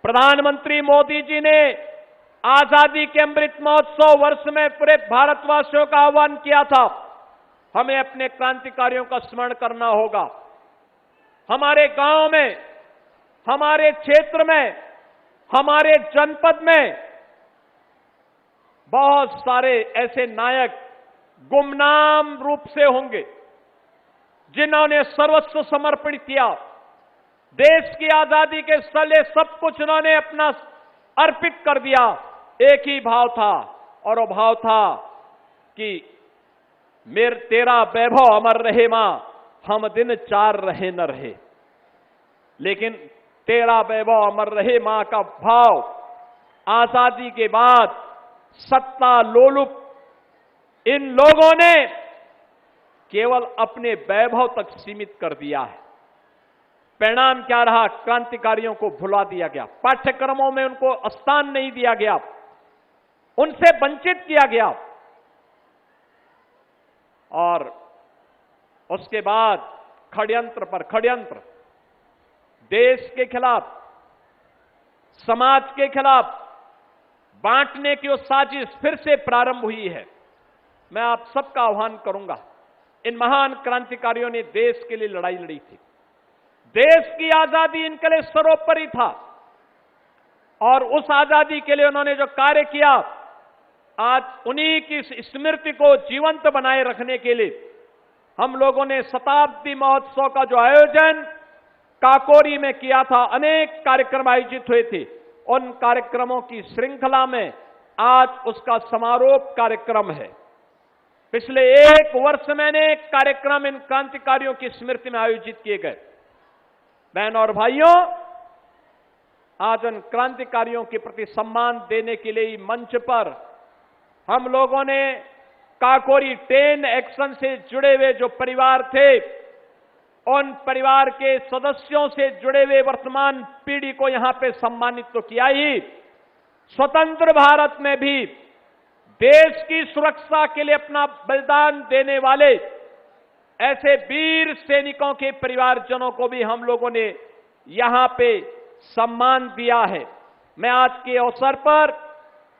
प्रधानमंत्री मोदी जी ने आजादी के अमृत महोत्सव वर्ष में पूरे भारतवासियों का आह्वान किया था। हमें अपने क्रांतिकारियों का स्मरण करना होगा। हमारे गांव में, हमारे क्षेत्र में, हमारे जनपद में बहुत सारे ऐसे नायक गुमनाम रूप से होंगे जिन्होंने सर्वस्व समर्पित किया। देश की आजादी के लिए सब कुछ उन्होंने अपना अर्पित कर दिया। एक ही भाव था और वो भाव था कि तेरा वैभव अमर रहे मां, हम दिन चार रहे न रहे। लेकिन तेरा वैभव अमर रहे मां का भाव आजादी के बाद सत्ता लोलुप इन लोगों ने केवल अपने वैभव तक सीमित कर दिया है। परिणाम क्या रहा? क्रांतिकारियों को भुला दिया गया, पाठ्यक्रमों में उनको स्थान नहीं दिया गया, उनसे वंचित किया गया। और उसके बाद षड्यंत्र पर षड्यंत्र, देश के खिलाफ, समाज के खिलाफ बांटने की वो साजिश फिर से प्रारंभ हुई है। मैं आप सबका आह्वान करूंगा, इन महान क्रांतिकारियों ने देश के लिए लड़ाई लड़ी थी। देश की आजादी इनके लिए सर्वोपरि था और उस आजादी के लिए उन्होंने जो कार्य किया, आज उन्हीं की स्मृति को जीवंत बनाए रखने के लिए हम लोगों ने शताब्दी महोत्सव का जो आयोजन काकोरी में किया था, अनेक कार्यक्रम आयोजित हुए थे। उन कार्यक्रमों की श्रृंखला में आज उसका समारोप कार्यक्रम है। पिछले एक वर्ष में अनेक कार्यक्रम इन क्रांतिकारियों की स्मृति में आयोजित किए गए। बहनों और भाइयों, आज उन क्रांतिकारियों के प्रति सम्मान देने के लिए मंच पर हम लोगों ने काकोरी 10 एक्शन से जुड़े हुए जो परिवार थे, उन परिवार के सदस्यों से जुड़े हुए वर्तमान पीढ़ी को यहां पे सम्मानित तो किया ही, स्वतंत्र भारत में भी देश की सुरक्षा के लिए अपना बलिदान देने वाले ऐसे वीर सैनिकों के परिवारजनों को भी हम लोगों ने यहां पे सम्मान दिया है। मैं आज के अवसर पर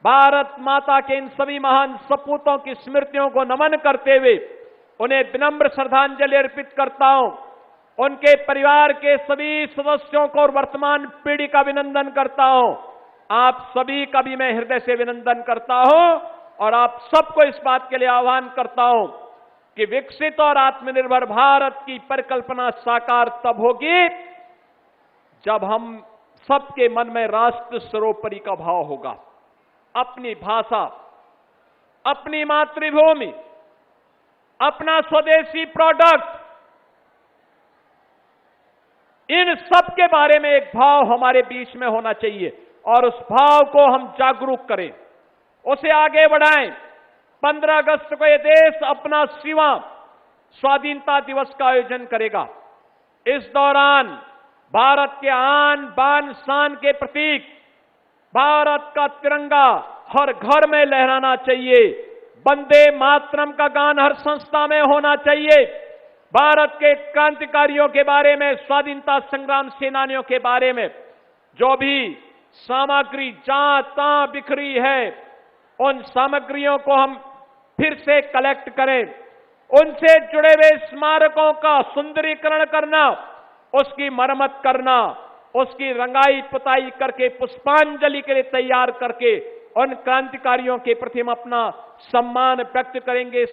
भारत माता के इन सभी महान सपूतों की स्मृतियों को नमन करते हुए उन्हें विनम्र श्रद्धांजलि अर्पित करता हूं। उनके परिवार के सभी सदस्यों को और वर्तमान पीढ़ी का अभिनंदन करता हूं। आप सभी का भी मैं हृदय से अभिनंदन करता हूं और आप सबको इस बात के लिए आह्वान करता हूं कि विकसित और आत्मनिर्भर भारत की परिकल्पना साकार तब होगी जब हम सबके मन में राष्ट्र सर्वोपरि का भाव होगा। अपनी भाषा, अपनी मातृभूमि, अपना स्वदेशी प्रोडक्ट, इन सब के बारे में एक भाव हमारे बीच में होना चाहिए और उस भाव को हम जागरूक करें, उसे आगे बढ़ाएं। 15 अगस्त को यह देश अपना 6वां स्वाधीनता दिवस का आयोजन करेगा। इस दौरान भारत के आन बान शान के प्रतीक भारत का तिरंगा हर घर में लहराना चाहिए। वंदे मातरम का गान हर संस्था में होना चाहिए। भारत के क्रांतिकारियों के बारे में, स्वाधीनता संग्राम सेनानियों के बारे में जो भी सामग्री जहां तहां बिखरी है, उन सामग्रियों को हम फिर से कलेक्ट करें। उनसे जुड़े हुए स्मारकों का सुंदरीकरण करना, उसकी मरम्मत करना, उसकी रंगाई पुताई करके पुष्पांजलि के लिए तैयार करके उन क्रांतिकारियों के प्रति हम अपना सम्मान व्यक्त करेंगे।